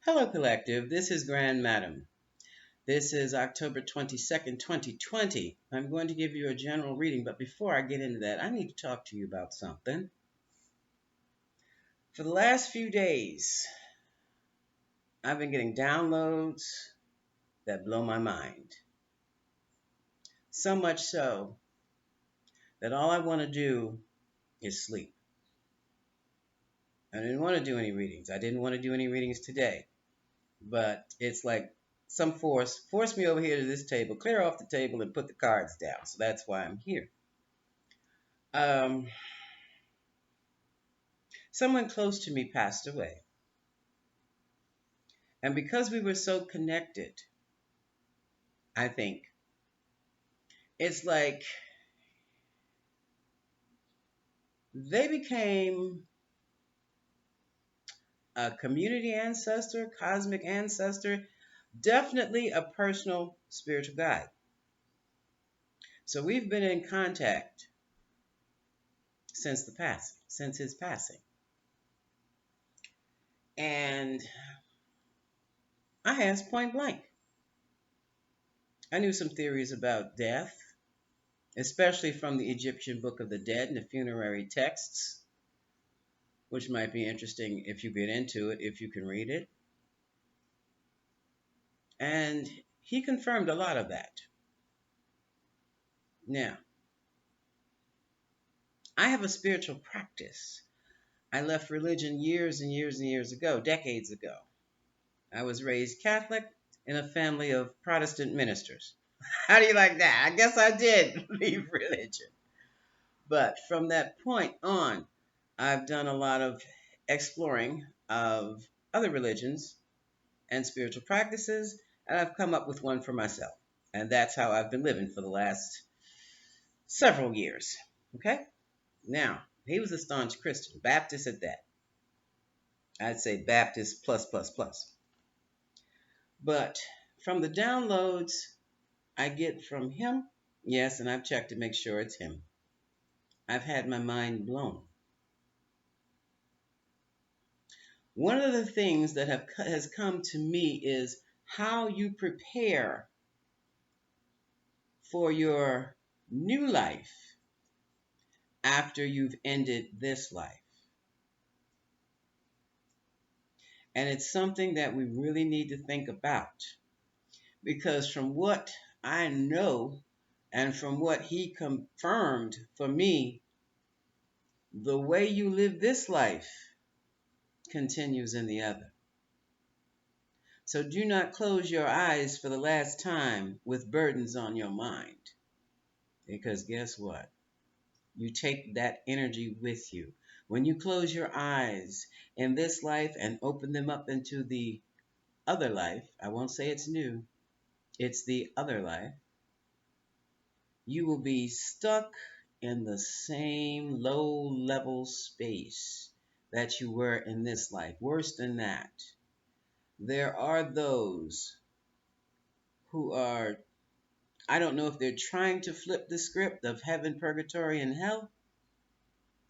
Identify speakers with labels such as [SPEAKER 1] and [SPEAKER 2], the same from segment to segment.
[SPEAKER 1] Hello, Collective. This is Grand Madam. This is October 22nd, 2020. I'm going to give you a general reading, but before I get into that, I need to talk to you about something. For the last few days, I've been getting downloads that blow my mind. So much so that all I want to do is sleep. I didn't want to do any readings. I didn't want to do any readings today. But it's like some forced me over here to this table, clear off the table and put the cards down. So that's why I'm here. Um, Someone close to me passed away. And because we were so connected, I think, it's like they became a community ancestor, cosmic ancestor, definitely a personal spiritual guide. So we've been in contact since his passing. And I asked point blank. I knew some theories about death, especially from the Egyptian Book of the Dead and the funerary texts, which might be interesting if you get into it, if you can read it. And he confirmed a lot of that. Now, I have a spiritual practice. I left religion years and years and years ago, decades ago. I was raised Catholic in a family of Protestant ministers. How do you like that? I guess I did leave religion. But from that point on, I've done a lot of exploring of other religions and spiritual practices, and I've come up with one for myself. And that's how I've been living for the last several years. Okay? Now, he was a staunch Christian, Baptist at that. I'd say Baptist plus plus plus. But from the downloads I get from him, yes, and I've checked to make sure it's him, I've had my mind blown. One of the things that has come to me is how you prepare for your new life after you've ended this life. And it's something that we really need to think about. Because from what I know and from what he confirmed for me, the way you live this life continues in the other. So do not close your eyes for the last time with burdens on your mind. Because guess what? You take that energy with you. When you close your eyes in this life and open them up into the other life, I won't say it's new, it's the other life, you will be stuck in the same low level space that you were in this life. Worse than that, there are those who are, I don't know if they're trying to flip the script of heaven, purgatory, and hell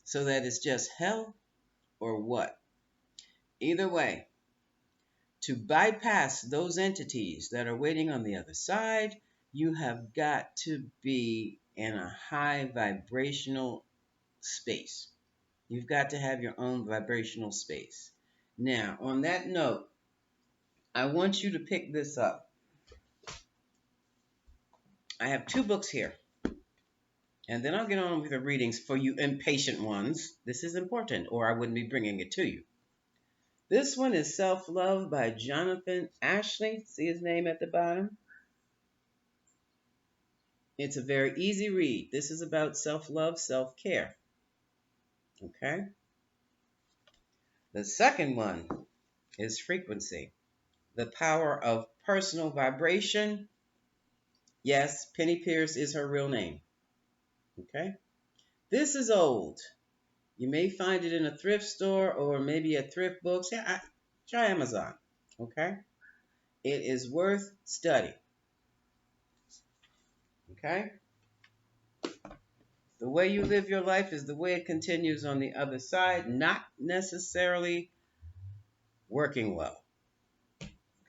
[SPEAKER 1] so that it's just hell or what. Either way, to bypass those entities that are waiting on the other side, you have got to be in a high vibrational space. You've got to have your own vibrational space. Now, on that note, I want you to pick this up. I have two books here, and then I'll get on with the readings for you impatient ones. This is important, or I wouldn't be bringing it to you. This one is Self Love by Jonathan Ashley. See his name at the bottom? It's a very easy read. This is about self-love, self-care. Okay? The second one is Frequency, the power of personal vibration. Yes, Penny Pierce is her real name. Okay? This is old. You may find it in a thrift store or maybe at thrift books. Yeah, try Amazon. Okay? It is worth study. Okay? The way you live your life is the way it continues on the other side, not necessarily working well.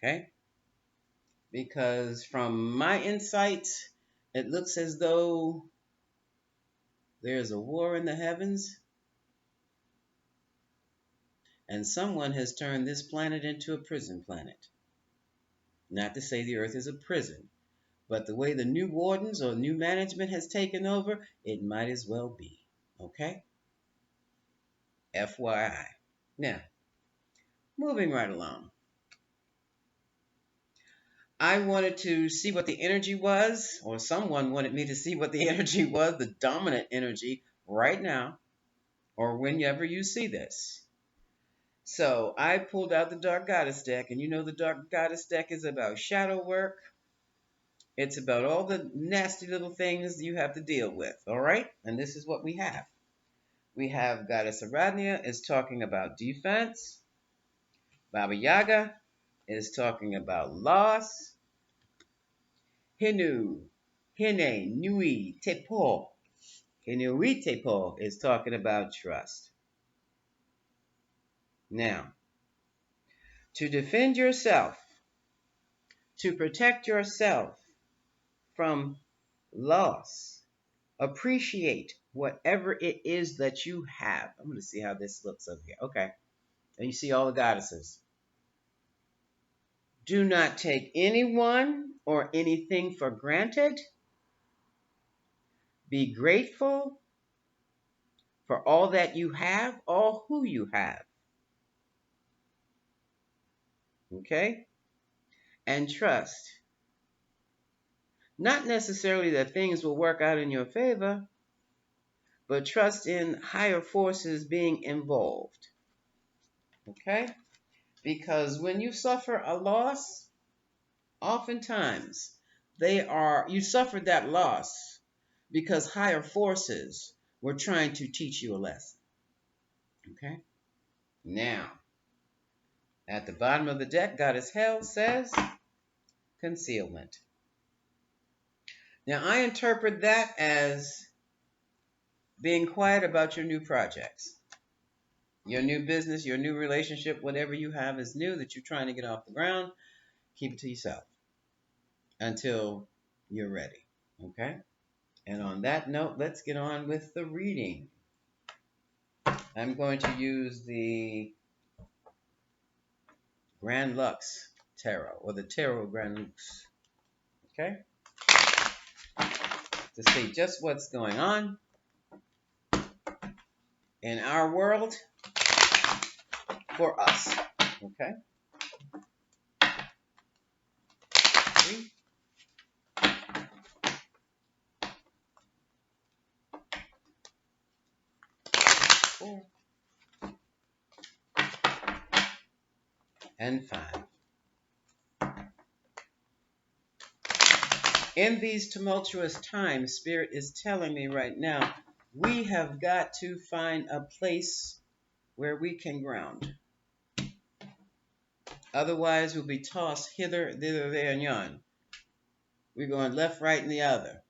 [SPEAKER 1] Okay? Because from my insights, it looks as though there's a war in the heavens, and someone has turned this planet into a prison planet. Not to say the Earth is a prison, but the way the new wardens or new management has taken over, it might as well be. Okay? FYI. Now, moving right along. I wanted to see what the energy was, or someone wanted me to see what the energy was, the dominant energy right now, or whenever you see this. So I pulled out the Dark Goddess deck, and you know the Dark Goddess deck is about shadow work. It's about all the nasty little things you have to deal with, all right? And this is what we have. We have Goddess Aradnia is talking about defense. Baba Yaga is talking about loss. Hinu, Hine, Nui, Tepo. Hinui Tepo is talking about trust. Now, to defend yourself, to protect yourself from loss, appreciate whatever it is that you have. I'm going to see how this looks over here. Okay. And you see all the goddesses. Do not take anyone or anything for granted. Be grateful for all that you have, all who you have. Okay? And trust. Not necessarily that things will work out in your favor, but trust in higher forces being involved. Okay? Because when you suffer a loss, oftentimes you suffered that loss because higher forces were trying to teach you a lesson. Okay? Now, at the bottom of the deck, Goddess Hell says concealment. Now, I interpret that as being quiet about your new projects, your new business, your new relationship, whatever you have is new that you're trying to get off the ground. Keep it to yourself until you're ready. Okay? And on that note, let's get on with the reading. I'm going to use the Grand Lux Tarot, or the Tarot Grand Lux. Okay? To see just what's going on in our world for us. Okay? 3, 4, and 5. In these tumultuous times, Spirit is telling me right now, we have got to find a place where we can ground. Otherwise, we'll be tossed hither, thither, there, and yon. We're going left, right, and the other.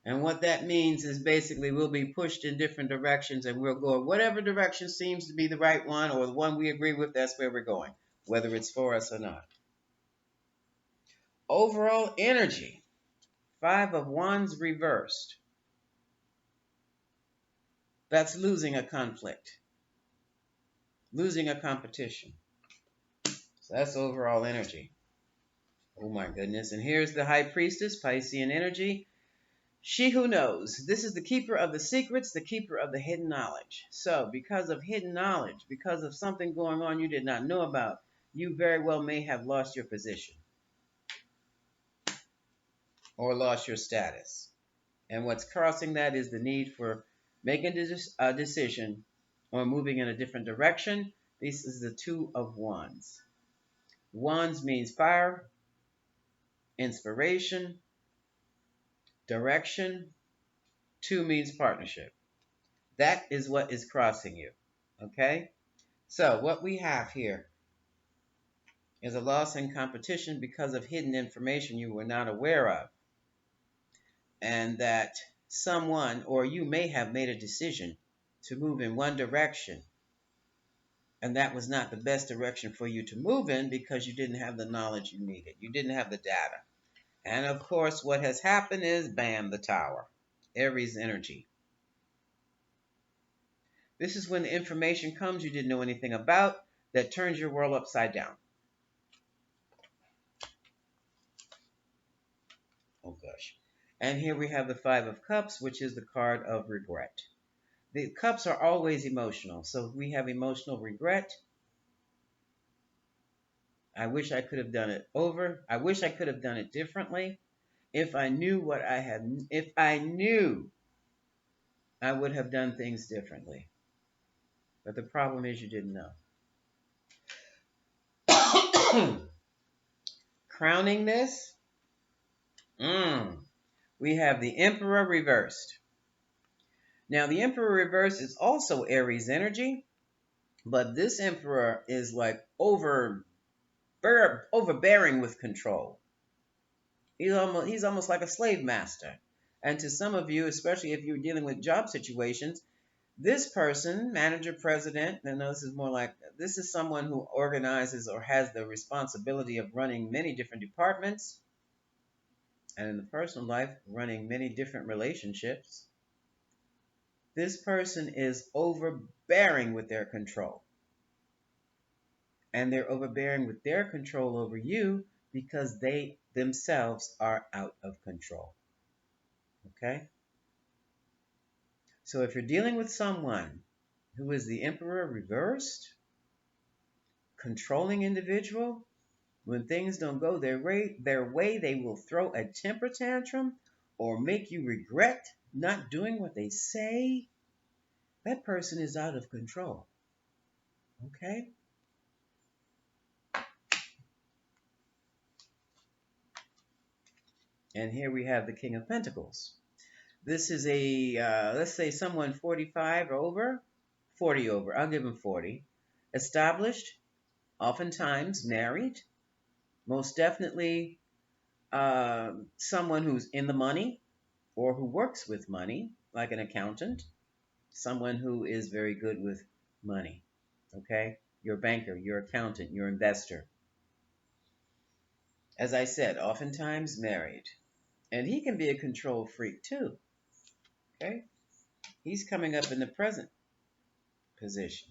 [SPEAKER 1] And what that means is basically we'll be pushed in different directions, and we'll go whatever direction seems to be the right one or the one we agree with, that's where we're going, whether it's for us or not. Overall energy, 5 of Wands reversed. That's losing a conflict, losing a competition. So that's overall energy. Oh my goodness. And here's the High Priestess, Piscean energy. She who knows. This is the keeper of the secrets, the keeper of the hidden knowledge. So because of hidden knowledge, because of something going on you did not know about, you very well may have lost your position or lost your status. And what's crossing that is the need for making a decision or moving in a different direction. This is the 2 of Wands. Wands means fire, inspiration, direction. 2 means partnership. That is what is crossing you. Okay? So what we have here is a loss in competition because of hidden information you were not aware of. And that someone or you may have made a decision to move in one direction And that was not the best direction for you to move in because you didn't have the knowledge you needed. You didn't have the data. And of course, what has happened is bam, the tower. Aries energy. This is when the information comes you didn't know anything about that turns your world upside down. Oh gosh. And here we have the Five of Cups, which is the card of regret. The cups are always emotional. So we have emotional regret. I wish I could have done it over. I wish I could have done it differently. If I knew what I had, if I knew, I would have done things differently. But the problem is you didn't know. Crowning this, we have the Emperor reversed. Now, the Emperor reversed is also Aries energy, but this Emperor is like overbearing with control. He's almost like a slave master. And to some of you, especially if you're dealing with job situations, this person, manager, president, I know this is more like, this is someone who organizes or has the responsibility of running many different departments, and in the personal life, running many different relationships. This person is overbearing with their control. And they're overbearing with their control over you because they themselves are out of control. Okay? So if you're dealing with someone who is the Emperor reversed, controlling individual, when things don't go their way, they will throw a temper tantrum or make you regret not doing what they say. That person is out of control. Okay? And here we have the King of Pentacles. This is let's say someone 45 or over, 40 over. I'll give them 40. Established, oftentimes married, most definitely someone who's in the money or who works with money, like an accountant, someone who is very good with money. Okay? Your banker, your accountant, your investor. As I said, oftentimes married. And he can be a control freak too. Okay? He's coming up in the present position.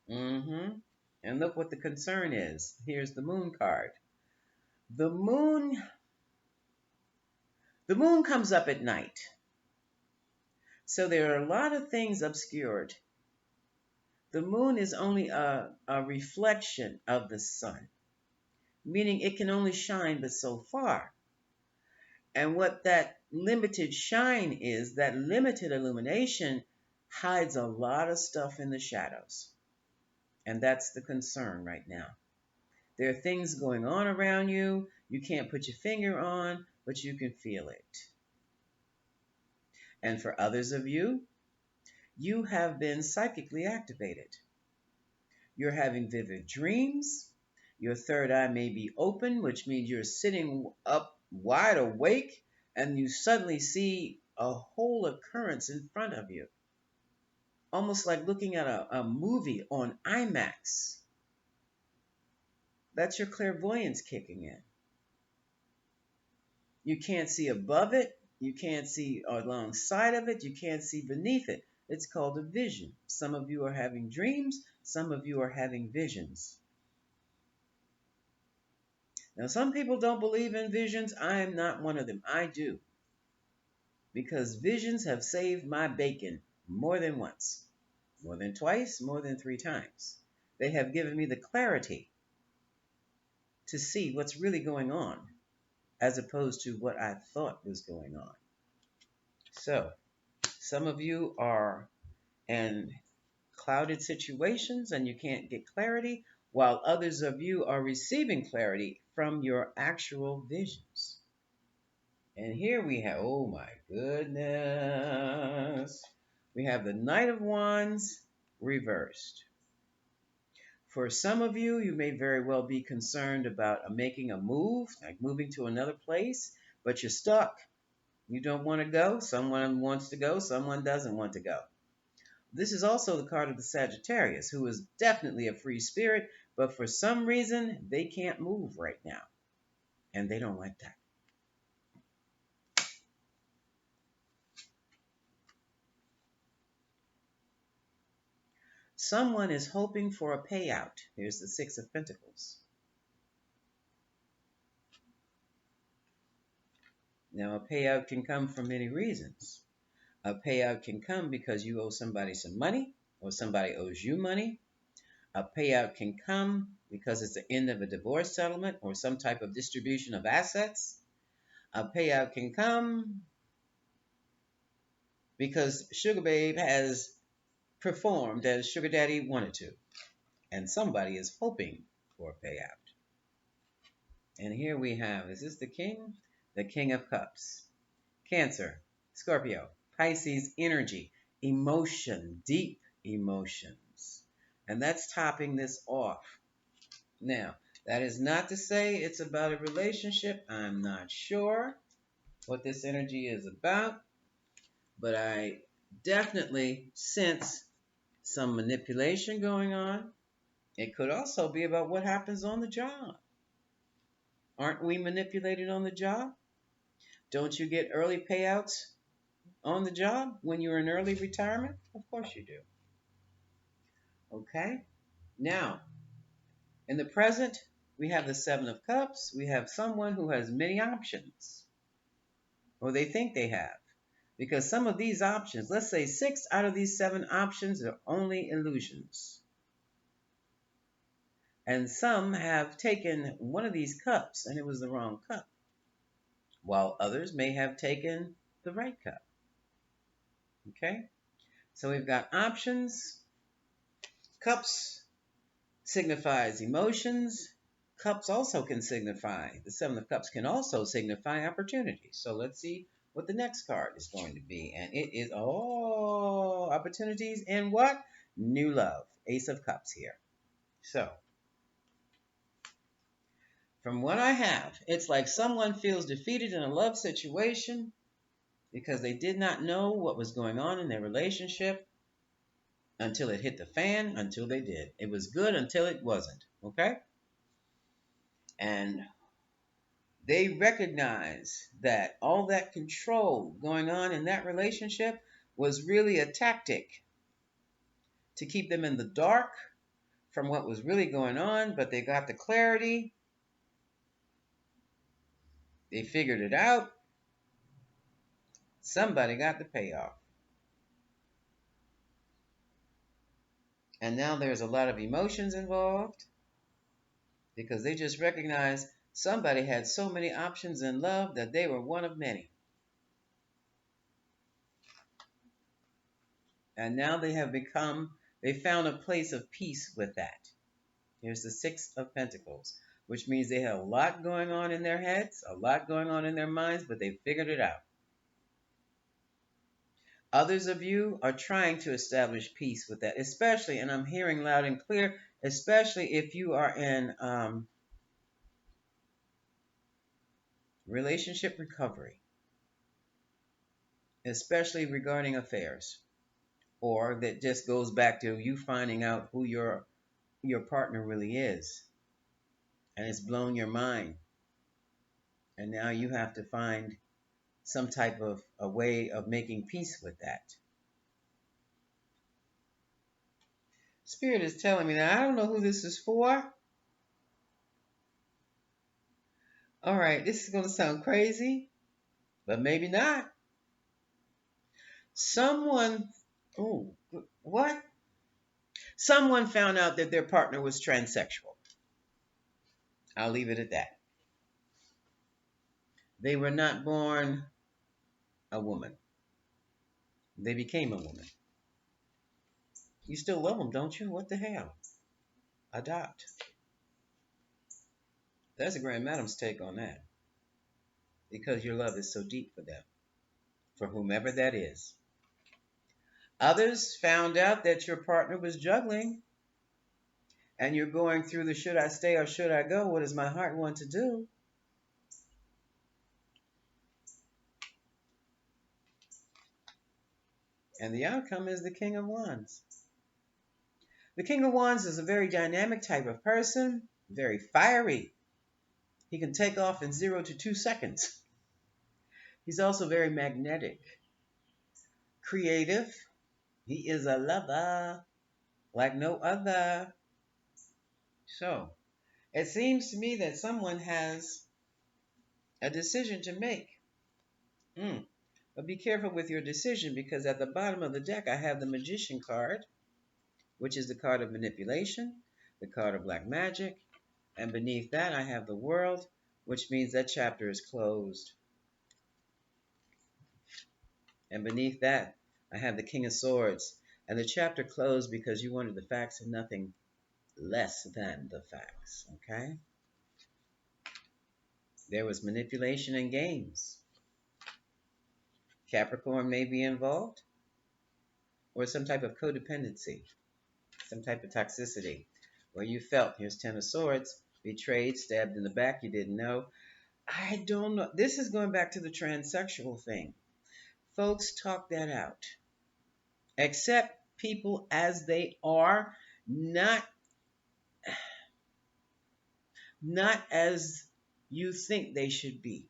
[SPEAKER 1] And look what the concern is. Here's the moon card. The moon comes up at night. So there are a lot of things obscured. The moon is only a reflection of the sun, meaning it can only shine but so far. And what that limited shine is, that limited illumination hides a lot of stuff in the shadows. And that's the concern right now. There are things going on around you you can't put your finger on, but you can feel it. And for others of you, you have been psychically activated. You're having vivid dreams. Your third eye may be open, which means you're sitting up wide awake and you suddenly see a whole occurrence in front of you. Almost like looking at a movie on IMAX. That's your clairvoyance kicking in. You can't see above it. You can't see alongside of it. You can't see beneath it. It's called a vision. Some of you are having dreams. Some of you are having visions. Now, some people don't believe in visions. I am not one of them. I do. Because visions have saved my bacon more than once, more than twice, more than 3 times. They have given me the clarity to see what's really going on, as opposed to what I thought was going on. So, some of you are in clouded situations and you can't get clarity, while others of you are receiving clarity from your actual visions. And here we have, oh my goodness, we have the Knight of Wands reversed. For some of you, you may very well be concerned about making a move, like moving to another place, but you're stuck. You don't want to go. Someone wants to go. Someone doesn't want to go. This is also the card of the Sagittarius, who is definitely a free spirit, but for some reason, they can't move right now. And they don't like that. Someone is hoping for a payout. Here's the Six of Pentacles. Now, a payout can come for many reasons. A payout can come because you owe somebody some money, or somebody owes you money. A payout can come because it's the end of a divorce settlement or some type of distribution of assets. A payout can come because Sugar Babe has performed as Sugar Daddy wanted to, and somebody is hoping for a payout. And here we have, is this the King? The King of Cups. Cancer, Scorpio, Pisces energy, emotion, deep emotions. And that's topping this off. Now, that is not to say it's about a relationship. I'm not sure what this energy is about, but I definitely sense some manipulation going on. It could also be about what happens on the job. Aren't we manipulated on the job? Don't you get early payouts on the job when you're in early retirement? Of course you do. Okay? Now, in the present, we have the Seven of Cups. We have someone who has many options, or they think they have. Because some of these options, let's say 6 out of these 7 options are only illusions. And some have taken one of these cups and it was the wrong cup, while others may have taken the right cup. Okay? So we've got options. Cups signifies emotions. Cups also can signify, the Seven of Cups can also signify opportunity. So let's see what the next card is going to be. And it is, opportunities and what? New love. Ace of Cups here. So, from what I have, it's like someone feels defeated in a love situation because they did not know what was going on in their relationship until it hit the fan, until they did. It was good until it wasn't, okay? And they recognize that all that control going on in that relationship was really a tactic to keep them in the dark from what was really going on, but they got the clarity. They figured it out. Somebody got the payoff. And now there's a lot of emotions involved because they just recognized somebody had so many options in love that they were one of many. And now they found a place of peace with that. Here's the Six of Pentacles, which means they had a lot going on in their heads, a lot going on in their minds, but they figured it out. Others of you are trying to establish peace with that, especially, and I'm hearing loud and clear, especially if you are in relationship recovery, especially regarding affairs, or that just goes back to you finding out who your partner really is, and it's blown your mind, and now you have to find some type of a way of making peace with that. Spirit is telling me that I don't know who this is for. All right, this is going to sound crazy, but maybe not. Someone, oh, what? Someone found out that their partner was transsexual. I'll leave it at that. They were not born a woman. They became a woman. You still love them, don't you? What the hell? Adopt. That's a Grand Madam's take on that. Because your love is so deep for them. For whomever that is. Others found out that your partner was juggling. And you're going through the should I stay or should I go? What does my heart want to do? And the outcome is the King of Wands. The King of Wands is a very dynamic type of person, very fiery. He can take off in 0 to 2 seconds. He's also very magnetic, creative. He is a lover like no other. So, it seems to me that someone has a decision to make. But be careful with your decision, because at the bottom of the deck I have the Magician card, which is the card of manipulation, the card of black magic, and beneath that I have the World, which means that chapter is closed. And beneath that I have the King of Swords, and the chapter closed because you wanted the facts and nothing less than the facts, okay? There was manipulation and games. Capricorn may be involved, or some type of codependency, some type of toxicity, where you felt, here's Ten of Swords, betrayed, stabbed in the back, you didn't know. I don't know. This is going back to the transsexual thing. Folks, talk that out. Accept people as they are, not as you think they should be.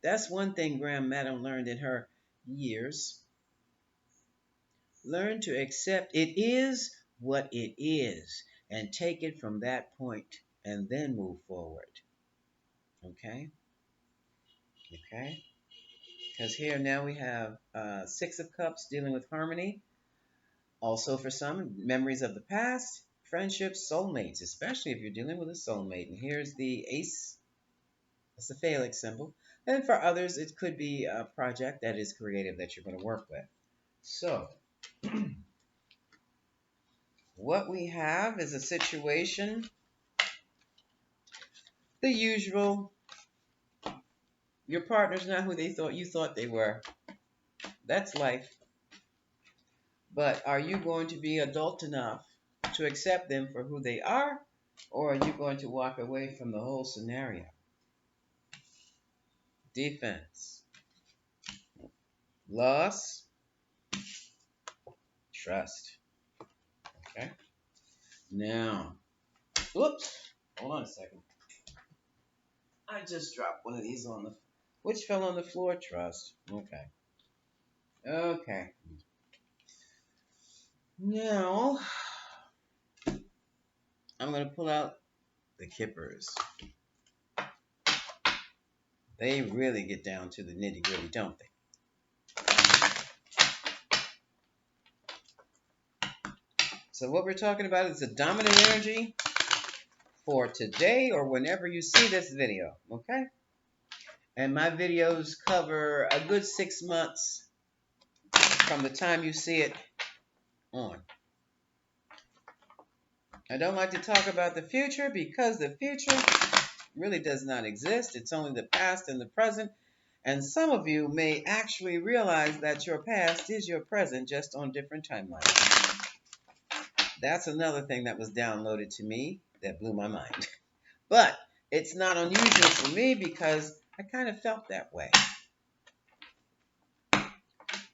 [SPEAKER 1] That's one thing Graham Madden learned in her years. Learn to accept it is what it is and take it from that point and then move forward. Okay? Okay? Because here now we have Six of Cups dealing with harmony. Also for some, memories of the past, friendships, soulmates, especially if you're dealing with a soulmate. And here's the Ace. That's the phallic symbol. And for others, it could be a project that is creative that you're going to work with. So, what we have is a situation, the usual. Your partner's not who you thought they were. That's life. But are you going to be adult enough to accept them for who they are, or are you going to walk away from the whole scenario? Defense. Loss. Trust. Okay. Now, oops. Hold on a second. I just dropped one of these on the... Which fell on the floor? Trust. Okay. Okay. Now, I'm going to pull out the Kippers. They really get down to the nitty-gritty, don't they? So what we're talking about is the dominant energy for today or whenever you see this video, okay? And my videos cover a good 6 months from the time you see it on. I don't like to talk about the future because the future really does not exist. It's only the past and the present. And some of you may actually realize that your past is your present, just on different timelines. That's another thing that was downloaded to me that blew my mind. But it's not unusual for me because I kind of felt that way.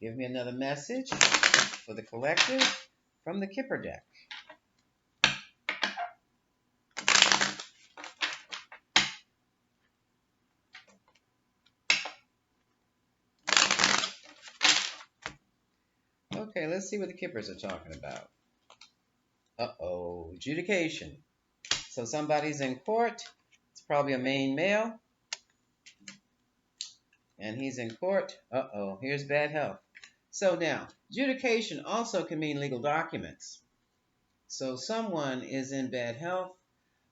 [SPEAKER 1] Give me another message for the collective from the Kipper deck. Okay, let's see what the Kippers are talking about. Uh-oh, adjudication. So somebody's in court. It's probably a main male. And he's in court. Uh-oh, here's bad health. So now, adjudication also can mean legal documents. So someone is in bad health.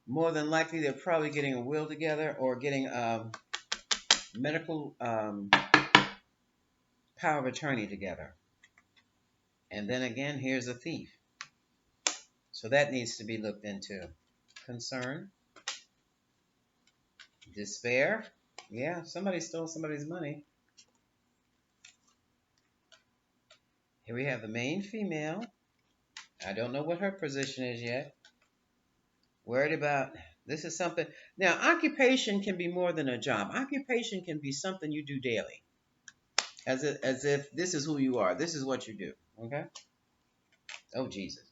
[SPEAKER 1] More than likely, they're probably getting a will together or getting a medical power of attorney together. And then again, here's a thief. So that needs to be looked into. Concern. Despair. Yeah, somebody stole somebody's money. Here we have the main female. I don't know what her position is yet. Worried about, this is something. Now, occupation can be more than a job. Occupation can be something you do daily. as if this is who you are. This is what you do. Okay? Oh, Jesus.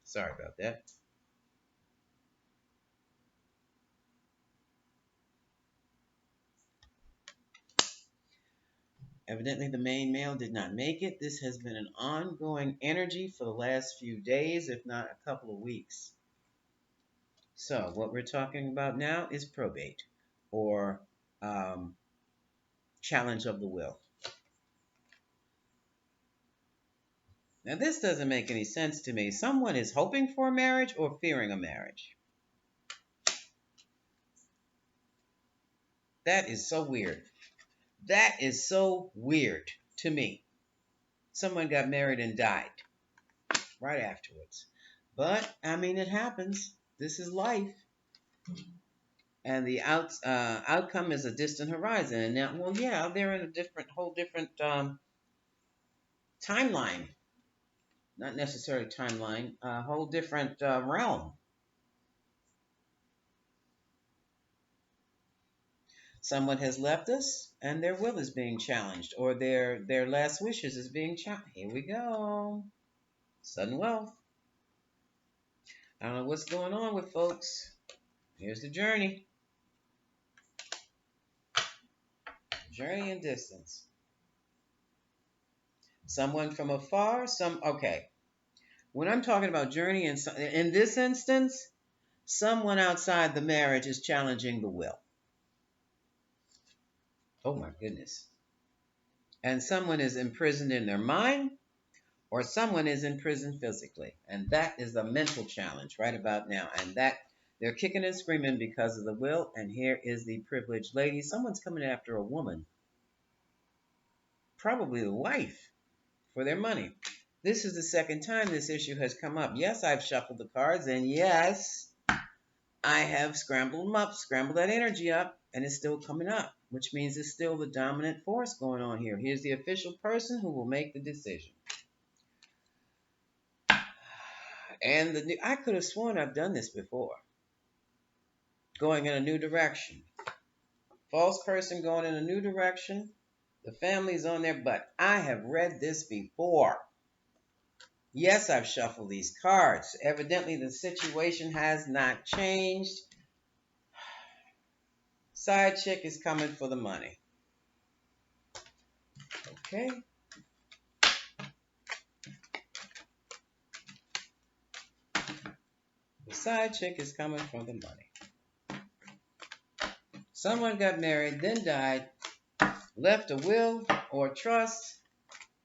[SPEAKER 1] Sorry about that. Evidently, the main male did not make it. This has been an ongoing energy for the last few days, if not a couple of weeks. So, what we're talking about now is probate or um, challenge of the will. Now, this doesn't make any sense to me. Someone is hoping for a marriage or fearing a marriage. That is so weird. That is so weird to me. Someone got married and died right afterwards. But, I mean, it happens. This is life. And the outcome is a distant horizon. And now, well, yeah, they're in a whole different timeline. Not necessarily timeline, a whole different realm. Someone has left us, and their will is being challenged, or their last wishes is being challenged. Here we go, sudden wealth. I don't know what's going on with folks. Here's the journey, journey and distance. Someone from afar, okay. When I'm talking about journey, in this instance, someone outside the marriage is challenging the will. Oh my goodness. And someone is imprisoned in their mind, or someone is in prison physically. And that is a mental challenge right about now. And that they're kicking and screaming because of the will. And here is the privileged lady. Someone's coming after a woman, probably the wife, for their money. This is the second time this issue has come up. Yes, I've shuffled the cards, and yes, I have scrambled them up, scrambled that energy up, and it's still coming up, which means it's still the dominant force going on here. Here's the official person who will make the decision. And I could have sworn I've done this before. Going in a new direction. False person going in a new direction. The family's on their butt. I have read this before. Yes, I've shuffled these cards. Evidently, the situation has not changed. Side chick is coming for the money. Okay. The side chick is coming for the money. Someone got married, then died, left a will or trust,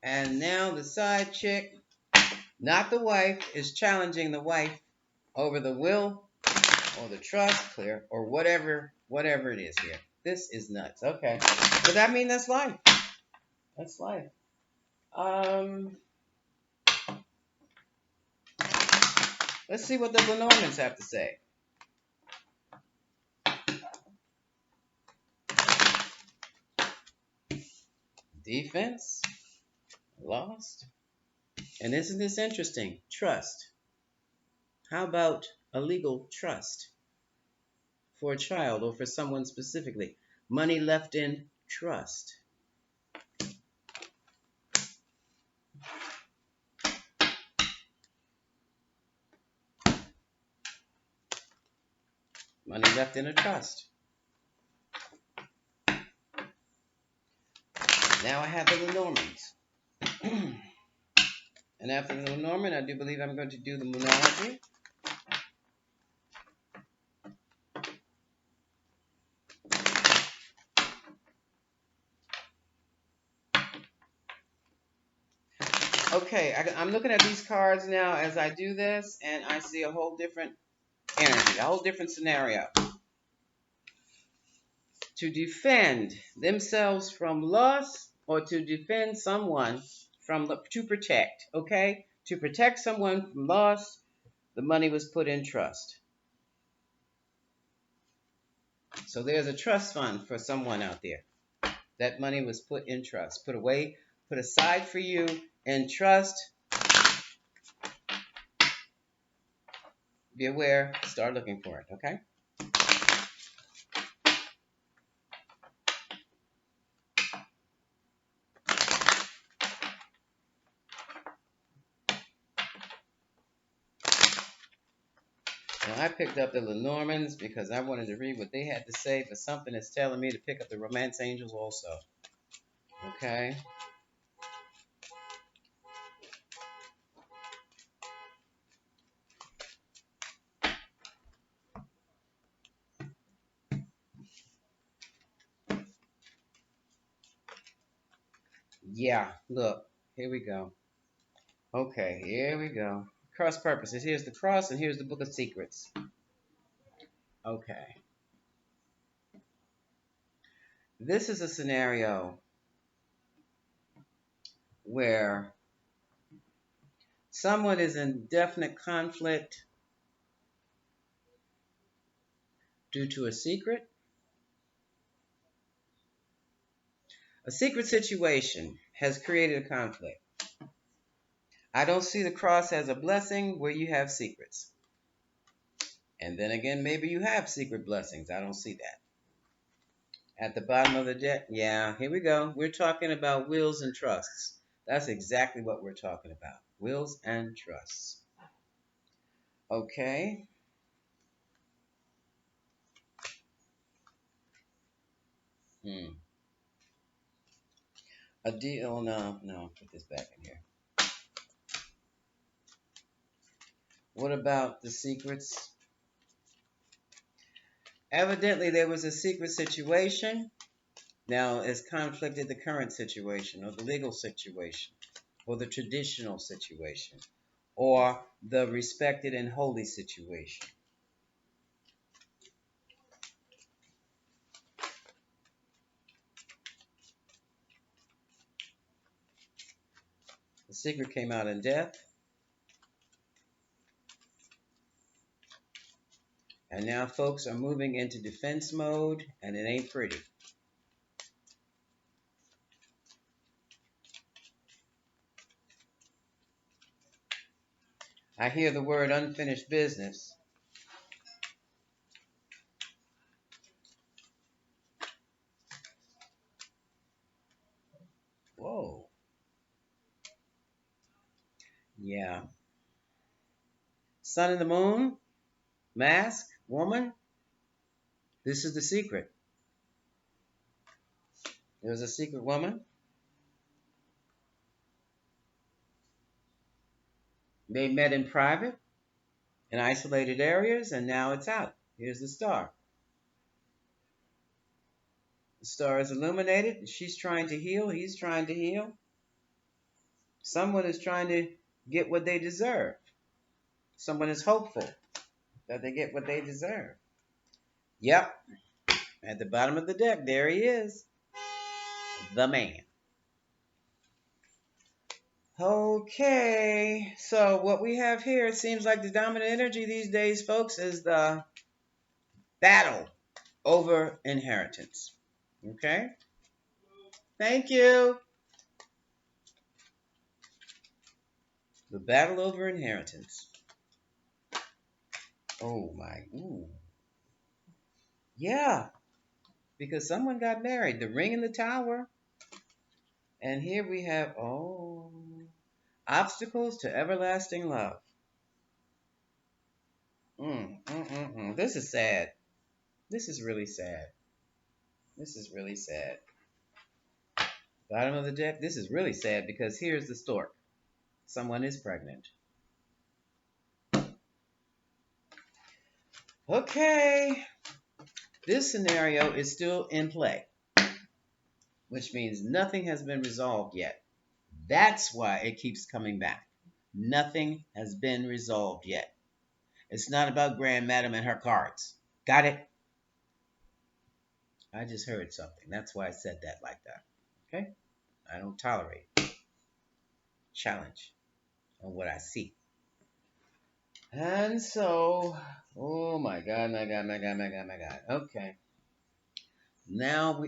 [SPEAKER 1] and now the side chick, not the wife, is challenging the wife over the will or the trust, clear, or whatever it is here. This is nuts. Okay. But I mean, that's life. That's life. Let's see what the Lenormands have to say. Defense. Lost. And isn't this interesting? Trust. How about a legal trust for a child or for someone specifically? Money left in trust. Money left in a trust. Now I have the Lenormands. And after the Lenormand, I do believe I'm going to do the Moonology. Okay, I'm looking at these cards now as I do this, and I see a whole different energy, a whole different scenario. To defend themselves from loss, or to defend someone to protect, okay? To protect someone from loss, the money was put in trust. So there's a trust fund for someone out there. That money was put in trust, put away, put aside for you in trust. Be aware. Start looking for it, okay? Now, I picked up the Lenormands because I wanted to read what they had to say, but something is telling me to pick up the Romance Angels also. Okay? Yeah, look. Here we go. Okay, here we go. Cross purposes. Here's the cross, and here's the Book of Secrets. Okay. This is a scenario where someone is in definite conflict due to a secret. A secret situation has created a conflict. I don't see the cross as a blessing where you have secrets. And then again, maybe you have secret blessings. I don't see that. At the bottom of the deck, yeah, here we go. We're talking about wills and trusts. That's exactly what we're talking about. Wills and trusts. Okay. Hmm. A deal, no, put this back in here. What about the secrets? Evidently, there was a secret situation. Now, it's conflicted the current situation, or the legal situation, or the traditional situation, or the respected and holy situation. The secret came out in death, and now folks are moving into defense mode, and it ain't pretty. I hear the word unfinished business. Whoa. Yeah. Sun and the moon, mask, woman. This is the secret. There's a secret woman. They met in private, in isolated areas, and now it's out. Here's the star. The star is illuminated. She's trying to heal. He's trying to heal. Someone is trying to get what they deserve. Someone is hopeful that they get what they deserve. Yep. At the bottom of the deck, there he is. The man. Okay. So what we have here, it seems like the dominant energy these days, folks, is the battle over inheritance. Okay? Thank you. The battle over inheritance. Oh my. Ooh. Yeah. Because someone got married. The ring in the tower. And here we have, obstacles to everlasting love. This is sad. This is really sad. This is really sad. Bottom of the deck. This is really sad because here's the stork. Someone is pregnant. Okay. This scenario is still in play, which means nothing has been resolved yet. That's why it keeps coming back. Nothing has been resolved yet. It's not about Grand Madam and her cards. Got it? I just heard something. That's why I said that like that. Okay? I don't tolerate challenge on what I see. And so, oh my God, my God, my God, my God, my God. Okay. Now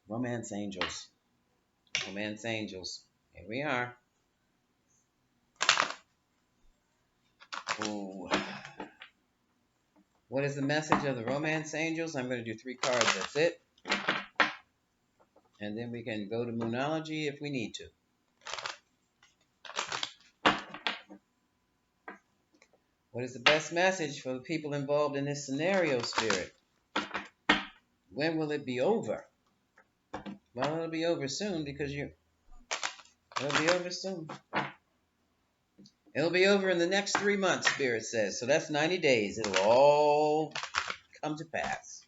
[SPEAKER 1] Romance Angels. Romance Angels. Here we are. Ooh. What is the message of the romance angels? I'm going to do 3 cards. That's it. And then we can go to Moonology if we need to. What is the best message for the people involved in this scenario, Spirit? When will it be over? Well, it'll be over soon because it'll be over soon. It'll be over in the next 3 months, Spirit says. So that's 90 days. It'll all come to pass.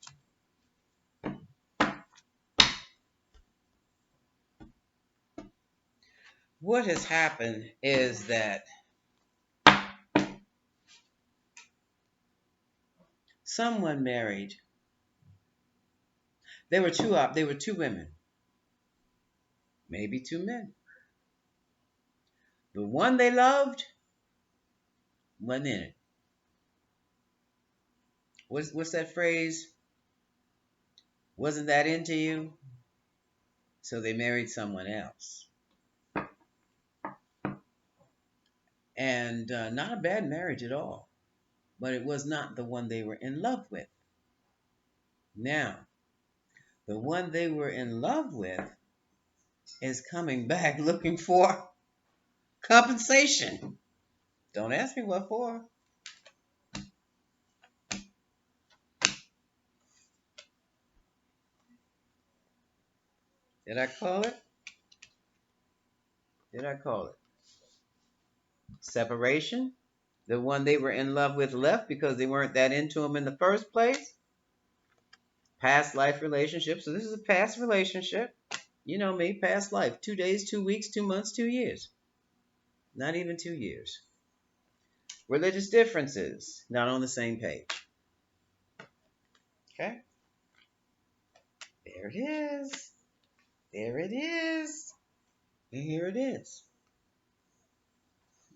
[SPEAKER 1] What has happened is that someone married. There were two women, maybe 2 men. The one they loved wasn't in it. What's that phrase? Wasn't that into you? So they married someone else. And not a bad marriage at all. But it was not the one they were in love with. Now, the one they were in love with is coming back looking for compensation. Don't ask me what for. Did I call it? Did I call it? Separation? The one they were in love with left because they weren't that into him in the first place? Past life relationship. So this is a past relationship. You know me, past life. 2 days, 2 weeks, 2 months, 2 years. Not even 2 years. Religious differences. Not on the same page. Okay? There it is. There it is. And here it is.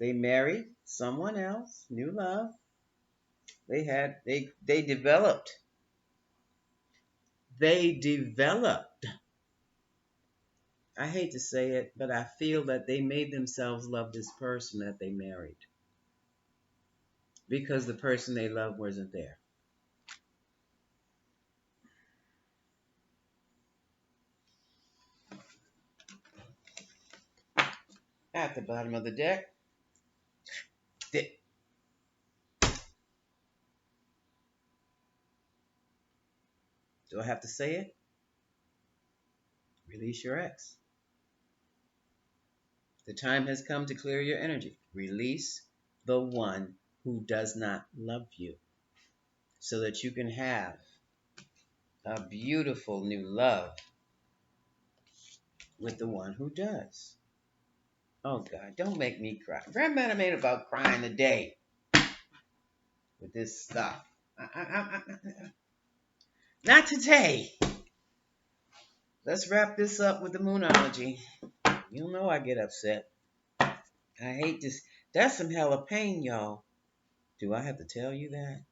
[SPEAKER 1] They married someone else, new love. They developed. They developed. I hate to say it, but I feel that they made themselves love this person that they married. Because the person they loved wasn't there. At the bottom of the deck. Do I have to say it? Release your ex. The time has come to clear your energy. Release the one who does not love you so that you can have a beautiful new love with the one who does. Oh, God, don't make me cry. Grandma made about crying today with this stuff. Not today. Let's wrap this up with the Moonology. You know I get upset. I hate this. That's some hella pain, y'all. Do I have to tell you that?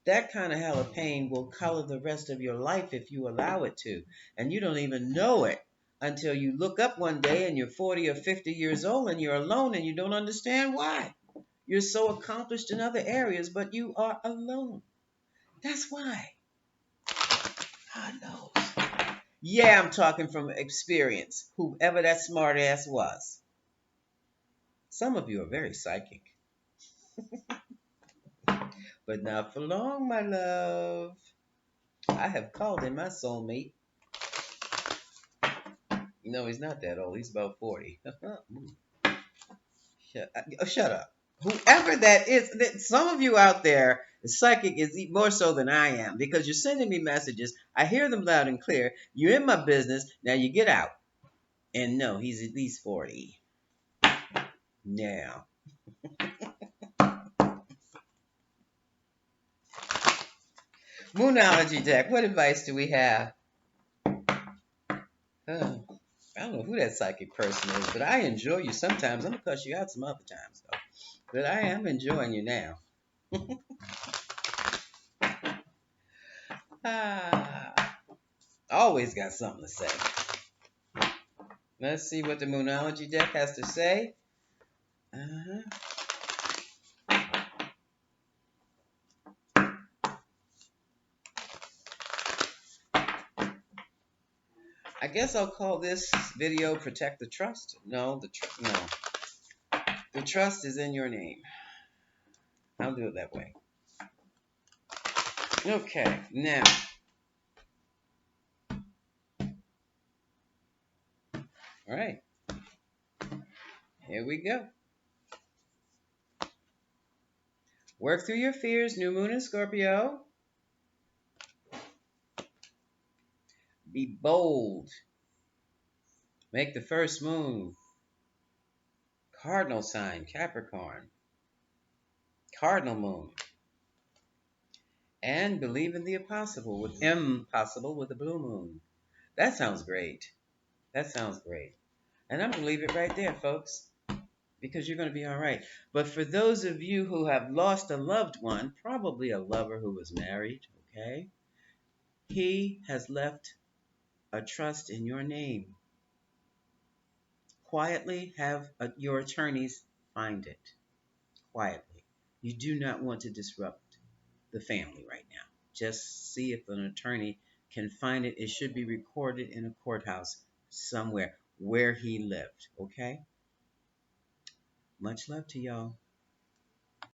[SPEAKER 1] That kind of hella pain will color the rest of your life if you allow it to. And you don't even know it until you look up one day and you're 40 or 50 years old and you're alone and you don't understand why. You're so accomplished in other areas, but you are alone. That's why. God knows. Yeah, I'm talking from experience, whoever that smart ass was. Some of you are very psychic. But not for long, my love. I have called him my soulmate. No, he's not that old. He's about 40. Shut up. Whoever that is, some of you out there, psychic is more so than I am because you're sending me messages. I hear them loud and clear. You're in my business. Now you get out. And no, he's at least 40. Now. Moonology deck. What advice do we have? I don't know who that psychic person is, but I enjoy you sometimes. I'm going to cuss you out some other times, though. But I am enjoying you now. Always got something to say. Let's see what the Moonology deck has to say. guess I'll call this video "Protect the Trust." No, no, the trust is in your name. I'll do it that way. Okay, now, all right, here we go. Work through your fears, new moon in Scorpio. Be bold. Make the first move. Cardinal sign, Capricorn. Cardinal moon. And believe in the impossible with the blue moon. That sounds great. That sounds great. And I'm going to leave it right there, folks, because you're going to be all right. But for those of you who have lost a loved one, probably a lover who was married, okay, he has left a trust in your name. Quietly have your attorneys find it. Quietly. You do not want to disrupt the family right now. Just see if an attorney can find it. It should be recorded in a courthouse somewhere where he lived, okay? Much love to y'all.